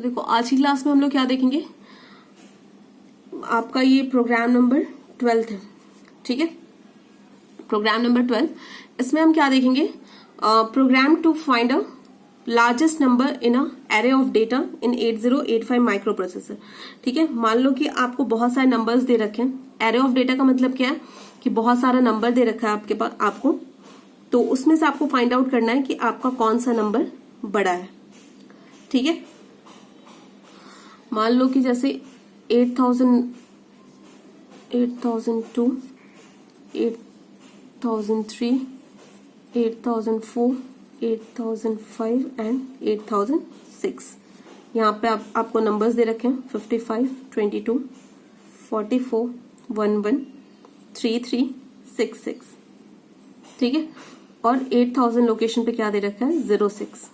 तो देखो आज की क्लास में हम लोग क्या देखेंगे, आपका ये प्रोग्राम नंबर 12 है, ठीक है। प्रोग्राम नंबर 12, इसमें हम क्या देखेंगे, program to find a largest number in a array of data in 8085 microprocessor. ठीक है, मान लो कि आपको बहुत सारे नंबर्स दे रखे हैं। एरे ऑफ डेटा का मतलब क्या है कि बहुत सारा नंबर दे रखा है आपके पास आपको, तो उसमें से आपको फाइंड आउट करना है कि आपका कौन सा नंबर बड़ा है। ठीक है, मान लो कि जैसे 8000, 8002, 8003, 8004, 8005 एंड 8006। यहाँ पे आपको नंबर्स दे रखे हैं 55, 22, 44, 11, 33, 66। ठीक है, और 8000 लोकेशन पे क्या दे रखा है 06।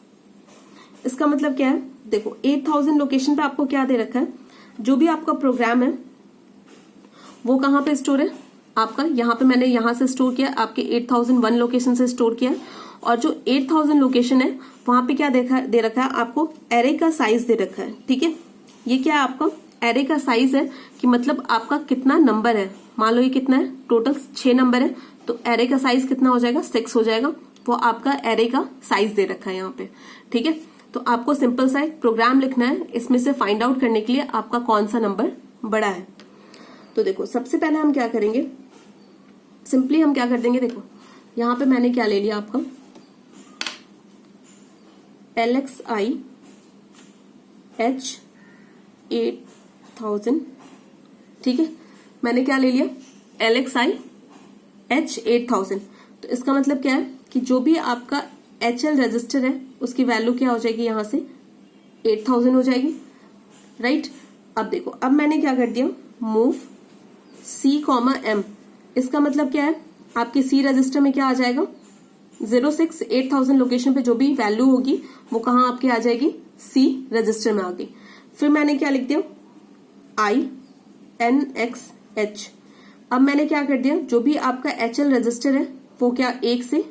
इसका मतलब क्या है, देखो 8000 लोकेशन पे आपको क्या दे रखा है, जो भी आपका प्रोग्राम है वो कहाँ पे स्टोर है आपका, यहाँ पे मैंने यहाँ से स्टोर किया, आपके 8001 लोकेशन से स्टोर किया है। और जो 8000 लोकेशन है वहां पे क्या दे रखा है आपको, एरे का साइज दे रखा है। ठीक है, ये क्या है आपका एरे का साइज है कि मतलब आपका कितना नंबर है। मान लो ये कितना है, टोटल 6 नंबर है, तो एरे का साइज कितना हो जाएगा 6 हो जाएगा। वो आपका एरे का साइज दे रखा है यहाँ पे। ठीक है, तो आपको सिंपल सा एक प्रोग्राम लिखना है इसमें से फाइंड आउट करने के लिए आपका कौन सा नंबर बड़ा है। तो देखो सबसे पहले हम क्या करेंगे, सिंपली हम क्या कर देंगे, देखो यहाँ पे मैंने क्या ले लिया आपका LXI H 8000। ठीक है, मैंने क्या ले लिया LXI H 8000। तो इसका मतलब क्या है कि जो भी आपका HL रजिस्टर है उसकी वैल्यू क्या हो जाएगी, यहां से 8000 हो जाएगी। राइट, अब देखो अब मैंने क्या कर दिया, मूव C, M। इसका मतलब क्या है, आपके C रजिस्टर में क्या आ जाएगा 06। 8000 लोकेशन पे जो भी वैल्यू होगी वो कहाँ आपके आ जाएगी, C रजिस्टर में आ गई। फिर मैंने क्या लिख दिया INXH। अब मैंने क्या कर दिया, जो भी आपका HL रजिस्टर है वो क्या 1 से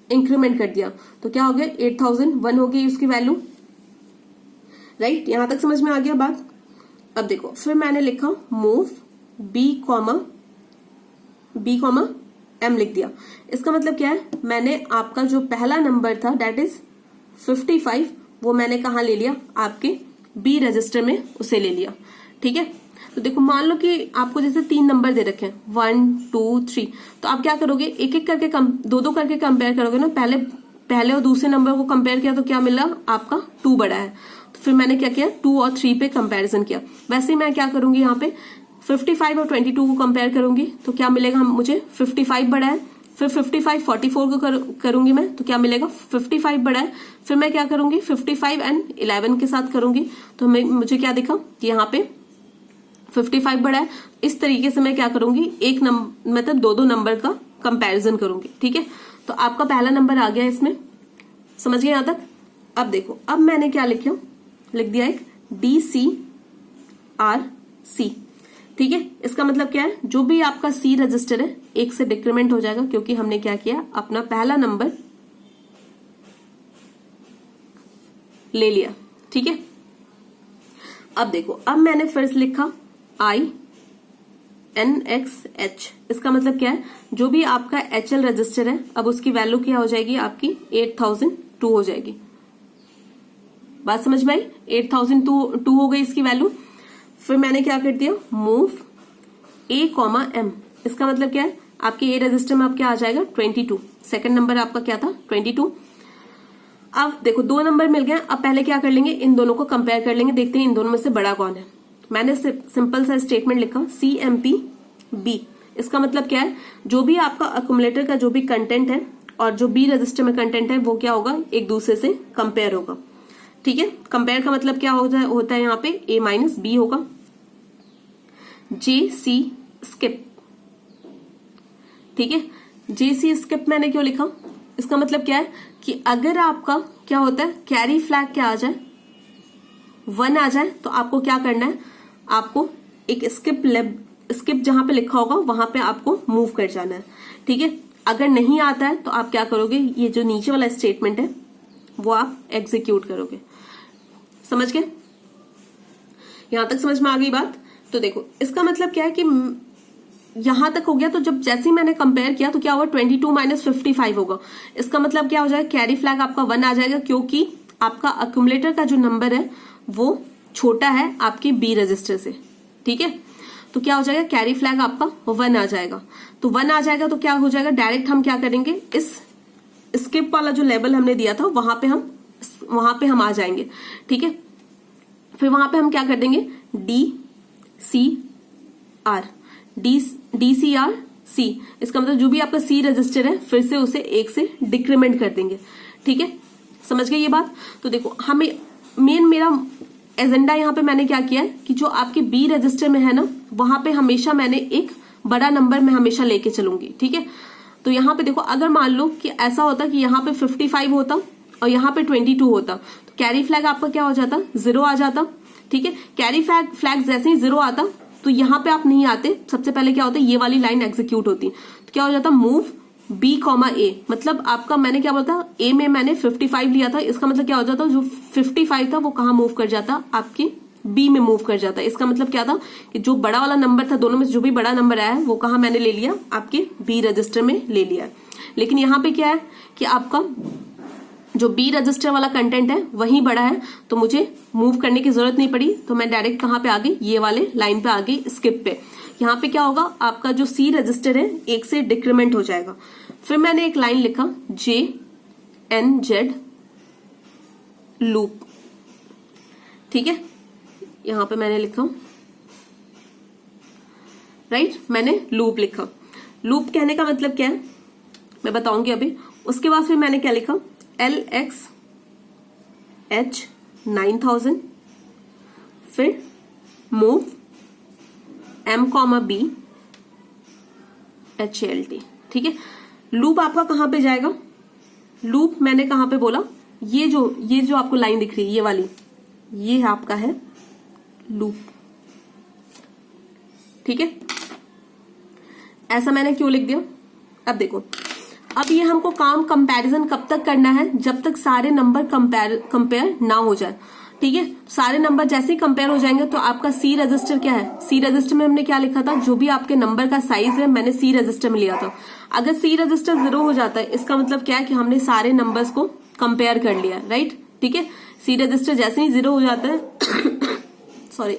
इंक्रीमेंट कर दिया, तो क्या हो गया 8001 हो गई उसकी वैल्यू। राइट, यहां तक समझ में आ गया बात। अब देखो फिर मैंने लिखा मूव B, M लिख दिया। इसका मतलब क्या है, मैंने आपका जो पहला नंबर था दैट इज 55, वो मैंने कहा ले लिया आपके B रजिस्टर में, उसे ले लिया। ठीक है, तो देखो मान लो कि आपको जैसे 3 नंबर दे रखे हैं 1, 2, 3, तो आप क्या करोगे, एक एक करके दो करके कंपेयर करोगे ना। पहले और दूसरे नंबर को कंपेयर किया तो क्या मिला आपका 2 बड़ा है, तो फिर मैंने क्या किया 2 और 3 पे कंपेरिजन किया। वैसे ही मैं क्या करूंगी, यहाँ पे 55 और 22 को कंपेयर करूंगी तो क्या मिलेगा मुझे 55 बड़ा है। फिर 55 44 को करूंगी मैं तो क्या मिलेगा 55 बड़ा है। फिर मैं क्या करूंगी 55 एंड 11 के साथ करूंगी तो मुझे क्या दिखा कि यहाँ पे 55 बड़ा है। इस तरीके से मैं क्या करूंगी, एक नंबर मतलब दो नंबर का कंपैरिजन करूंगी। ठीक है, तो आपका पहला नंबर आ गया इसमें, समझ गए यहां तक। अब देखो अब मैंने क्या लिख दिया एक DCRC। ठीक है, इसका मतलब क्या है, जो भी आपका C रजिस्टर है 1 से डिक्रीमेंट हो जाएगा, क्योंकि हमने क्या किया अपना पहला नंबर ले लिया। ठीक है, अब देखो अब मैंने फिर लिखा INXH। इसका मतलब क्या है, जो भी आपका HL रजिस्टर है अब उसकी वैल्यू क्या हो जाएगी आपकी 8002 हो जाएगी। बात समझ में आई, 8002 हो गई इसकी वैल्यू। फिर मैंने क्या कर दिया मूव A, M। इसका मतलब क्या है, आपके A रजिस्टर में अब क्या आ जाएगा 22। सेकंड नंबर आपका क्या था 22। अब देखो 2 नंबर मिल गए, अब पहले क्या कर लेंगे, इन दोनों को कंपेयर कर लेंगे, देखते हैं इन दोनों में से बड़ा कौन है। मैंने सिंपल सा स्टेटमेंट लिखा CMP-B। इसका मतलब क्या है, जो भी आपका अक्यूमुलेटर का जो भी कंटेंट है और जो B रजिस्टर में कंटेंट है वो क्या होगा, एक दूसरे से कंपेयर होगा। ठीक है, कंपेयर का मतलब क्या होता है यहाँ पे A - B होगा। JC skip. ठीक है, JC स्किप मैंने क्यों लिखा, इसका मतलब क्या है कि अगर आपका क्या होता है कैरी फ्लैग क्या आ जाए 1 आ जाए तो आपको क्या करना है, आपको एक स्किप जहां पे लिखा होगा वहां पे आपको मूव कर जाना है। ठीक है, अगर नहीं आता है तो आप क्या करोगे, ये जो नीचे वाला स्टेटमेंट है वो आप एग्जीक्यूट करोगे। समझ गए? यहां तक समझ में आ गई बात? तो देखो इसका मतलब क्या है कि यहां तक हो गया, तो जब जैसे ही मैंने कंपेयर किया तो क्या होगा, 22 माइनस 55 होगा। इसका मतलब क्या हो जाएगा, कैरी फ्लैग आपका 1 आ जाएगा, क्योंकि आपका अक्यूमुलेटर का जो नंबर है वो छोटा है आपके बी रजिस्टर से। ठीक है, तो क्या हो जाएगा, कैरी फ्लैग आपका 1 आ जाएगा। तो 1 आ जाएगा तो क्या हो जाएगा, डायरेक्ट हम क्या करेंगे, इस स्किप वाला जो लेवल हमने दिया था वहां पे हम आ जाएंगे। ठीक है, फिर वहां पे हम क्या कर देंगे, DCR, इसका मतलब जो भी आपका सी रजिस्टर है फिर से उसे 1 से डिक्रीमेंट कर देंगे। ठीक है, समझ गए ये बात? तो देखो हमें मेरा एजेंडा यहाँ पे मैंने क्या किया है कि जो आपके बी रजिस्टर में है ना, वहां पे हमेशा मैंने एक बड़ा नंबर में हमेशा लेके चलूंगी। ठीक है, तो यहाँ पे देखो अगर मान लो कि ऐसा होता कि यहाँ पे 55 होता और यहाँ पे 22 होता, तो कैरी फ्लैग आपका क्या हो जाता, 0 आ जाता। ठीक है, कैरी फ्लैग जैसे ही 0 आता तो यहाँ पे आप नहीं आते, सबसे पहले क्या होता है, ये वाली लाइन एग्जीक्यूट होती, तो क्या हो जाता, मूव B, A, मतलब आपका मैंने क्या बोला, A में मैंने 55 लिया था, इसका मतलब क्या हो जाता, जो 55 था वो कहाँ मूव कर जाता, आपके B में मूव कर जाता। इसका मतलब क्या था कि जो बड़ा वाला नंबर था, दोनों में से जो भी बड़ा नंबर आया है वो कहाँ मैंने ले लिया, आपके B रजिस्टर में ले लिया। लेकिन यहाँ पे क्या है कि आपका जो बी रजिस्टर वाला कंटेंट है वही बड़ा है, तो मुझे मूव करने की जरूरत नहीं पड़ी, तो मैं डायरेक्ट कहाँ पे आ गई, ये वाले लाइन पे आ गई, स्किप पे। यहाँ पे क्या होगा, आपका जो सी रजिस्टर है 1 से डिक्रीमेंट हो जाएगा। फिर मैंने एक लाइन लिखा, JNZ लूप। ठीक है, यहां पे मैंने लिखा, राइट, मैंने लूप लिखा। लूप कहने का मतलब क्या है मैं बताऊंगी अभी। उसके बाद फिर मैंने क्या लिखा, LXH 9000, फिर मूव M, B HLT। ठीक है, लूप आपका कहां पे जाएगा, लूप मैंने कहां पे बोला, ये जो आपको लाइन दिख रही है ये वाली, ये आपका है लूप। ठीक है, ऐसा मैंने क्यों लिख दिया, अब देखो, अब ये हमको काम कंपैरिजन कब तक करना है, जब तक सारे नंबर कंपेयर ना हो जाए। ठीक है, सारे नंबर जैसे ही कंपेयर हो जाएंगे तो आपका सी रजिस्टर क्या है, सी रजिस्टर में हमने क्या लिखा था, जो भी आपके नंबर का साइज है मैंने सी रजिस्टर में लिया था। अगर सी रजिस्टर 0 हो जाता है, इसका मतलब क्या है कि हमने सारे नंबर्स को कंपेयर कर लिया, राइट। ठीक है, सी रजिस्टर जैसे ही 0 हो जाता है सॉरी,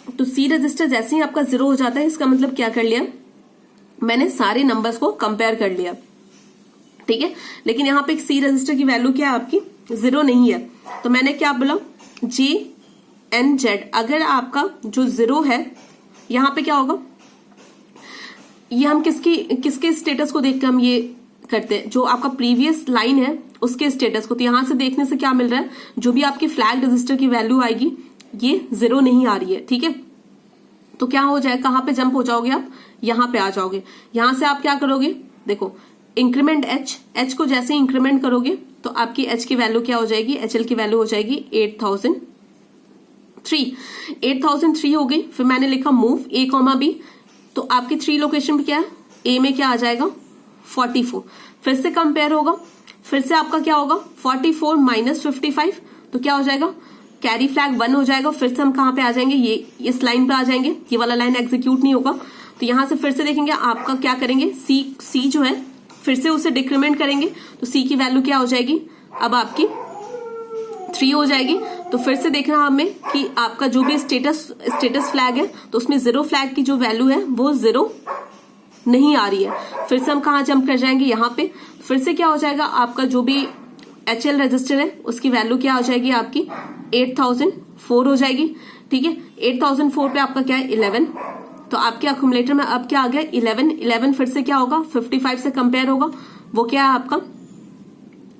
तो सी रजिस्टर जैसे ही आपका 0 हो जाता है, इसका मतलब क्या कर लिया, मैंने सारे नंबर्स को कंपेयर कर लिया। ठीक है, लेकिन यहाँ पे सी रजिस्टर की वैल्यू क्या है, आपकी 0 नहीं है, तो मैंने क्या बोला, JNZ। अगर आपका जो 0 है, यहाँ पे क्या होगा, ये हम किसके स्टेटस को देखकर हम ये करते हैं, जो आपका प्रीवियस लाइन है उसके स्टेटस को। तो यहां से देखने से क्या मिल रहा है, जो भी आपकी फ्लैग रजिस्टर की वैल्यू आएगी ये 0 नहीं आ रही है। ठीक है, तो क्या हो जाए, कहां पे जंप हो जाओगे आप, यहां पे आ जाओगे। यहां से आप क्या करोगे, देखो इंक्रीमेंट H को जैसे इंक्रीमेंट करोगे तो आपकी H की वैल्यू क्या हो जाएगी, HL की वैल्यू हो जाएगी 8003 हो गई। फिर मैंने लिखा मूव A, B, तो आपकी 3 लोकेशन पे क्या है, A में क्या आ जाएगा 44, फिर से कंपेयर होगा, फिर से आपका क्या होगा 44 माइनस 55, तो क्या हो जाएगा, कैरी फ्लैग 1 हो जाएगा। फिर से हम कहां पे आ जाएंगे, ये इस लाइन पे आ जाएंगे, ये वाला लाइन एग्जीक्यूट नहीं होगा, तो यहां से फिर से देखेंगे आपका क्या करेंगे, सी जो है फिर से उसे डिक्रीमेंट करेंगे, तो सी की वैल्यू क्या हो जाएगी, अब आपकी 3 हो जाएगी। तो फिर से देखना हमें कि आपका जो भी स्टेटस फ्लैग है, तो उसमें 0 फ्लैग की जो वैल्यू है वो 0 नहीं आ रही है। फिर से हम कहां जंप कर जाएंगे, यहाँ पे फिर से क्या हो जाएगा, आपका जो भी HL रजिस्टर है उसकी वैल्यू क्या हो जाएगी, आपकी 8004 हो जाएगी। ठीक है, 8004 पे आपका क्या है 11, तो आपके अक्यूमुलेटर में अब क्या आ गया 11 फिर से क्या होगा 55 से कंपेयर होगा, वो क्या है आपका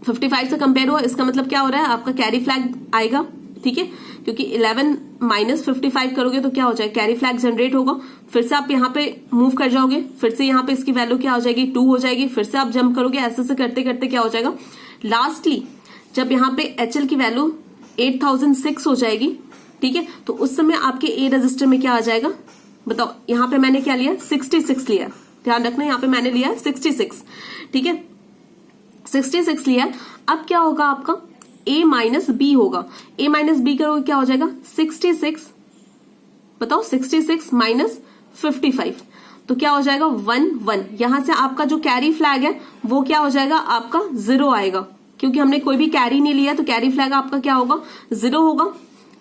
55 से कंपेयर हुआ, इसका मतलब क्या हो रहा है, आपका कैरी फ्लैग आएगा। ठीक है, क्योंकि 11 माइनस 55 करोगे तो क्या हो जाएगा, कैरी फ्लैग जनरेट होगा। फिर से आप यहाँ पे मूव कर जाओगे, फिर से यहाँ पे इसकी वैल्यू क्या हो जाएगी 2 हो जाएगी, फिर से आप जंप करोगे, ऐसे करते करते क्या हो जाएगा, लास्टली जब यहाँ पे HL की वैल्यू 8006 हो जाएगी। ठीक है, तो उस समय आपके A रजिस्टर में क्या आ जाएगा, बताओ, यहाँ पे मैंने क्या लिया 66 लिया, ध्यान रखना यहाँ पे मैंने लिया 66। ठीक है, 66 लिया। अब क्या होगा आपका a माइनस बी होगा। a माइनस बी करोगे क्या हो जाएगा 66, बताओ 66 माइनस 55, तो क्या हो जाएगा 1 1। यहां से आपका जो कैरी फ्लैग है वो क्या हो जाएगा आपका 0 आएगा, क्योंकि हमने कोई भी कैरी नहीं लिया तो कैरी फ्लैग आपका क्या होगा 0 होगा।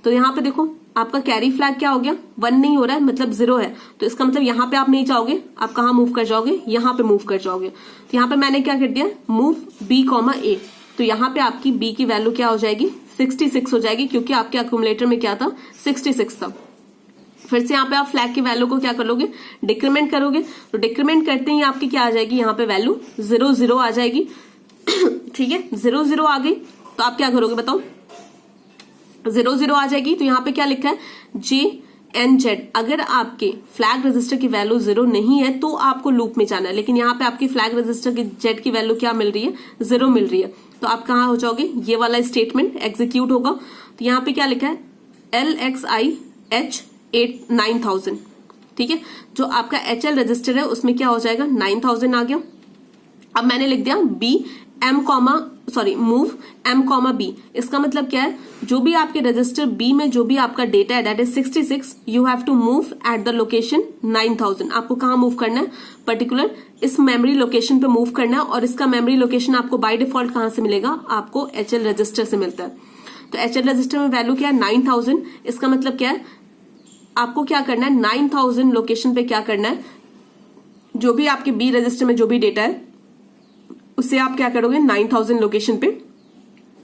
तो यहाँ पे देखो आपका कैरी फ्लैग क्या हो गया 1 नहीं हो रहा है, मतलब 0 है। तो इसका मतलब यहाँ पे आप नहीं जाओगे, आप कहाँ मूव कर जाओगे, यहाँ पे मूव कर जाओगे। तो यहाँ पे मैंने क्या कर दिया मूव b, a, तो यहाँ पे आपकी b की वैल्यू क्या हो जाएगी 66 हो जाएगी, क्योंकि आपके अक्यूमुलेटर में क्या था 66 था। फिर से यहाँ पे आप फ्लैग की वैल्यू को क्या करोगे डिक्रीमेंट करोगे, तो डिक्रीमेंट करते ही आपकी क्या आ जाएगी यहाँ पे वैल्यू 0 0 आ जाएगी। ठीक है 0 0 आ गई, तो आप क्या करोगे बताओ 0 0 आ जाएगी। तो यहाँ पे क्या लिखा है JNZ, अगर आपके फ्लैग रजिस्टर की वैल्यू 0 नहीं है तो आपको लूप में जाना है, लेकिन यहाँ पे आपकी फ्लैग रजिस्टर की Z की वैल्यू क्या मिल रही है 0 मिल रही है, तो आप कहाँ हो जाओगे, ये वाला स्टेटमेंट एग्जीक्यूट होगा। तो यहाँ पे क्या लिखा है LXIH 9000, ठीक है, जो आपका HL रजिस्टर है उसमें क्या हो जाएगा 9000 आ गया। अब मैंने लिख दिया मूव M, B, इसका मतलब क्या है, जो भी आपके रजिस्टर B में जो भी आपका डेटा है that is 66, you have to move at the location 9000। आपको कहाँ मूव करना है, पर्टिकुलर इस मेमोरी लोकेशन पे मूव करना है, और इसका मेमोरी लोकेशन आपको बाय डिफॉल्ट कहाँ से मिलेगा, आपको HL रजिस्टर से मिलता है। तो HL रजिस्टर में वैल्यू क्या है 9000, इसका मतलब क्या है आपको क्या करना है 9000 लोकेशन पे क्या करना है, जो भी आपके B रजिस्टर में जो भी डेटा है उससे आप क्या करोगे 9000 लोकेशन पे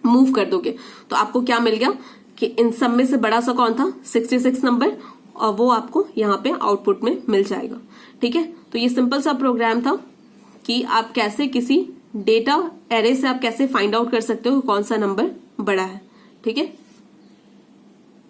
मूव कर दोगे। तो आपको क्या मिल गया कि इन सब में से बड़ा सा कौन था 66 नंबर, और वो आपको यहाँ पे आउटपुट में मिल जाएगा। ठीक है, तो ये सिंपल सा प्रोग्राम था कि आप कैसे किसी डेटा एरे से आप कैसे फाइंड आउट कर सकते हो कौन सा नंबर बड़ा है। ठीक है।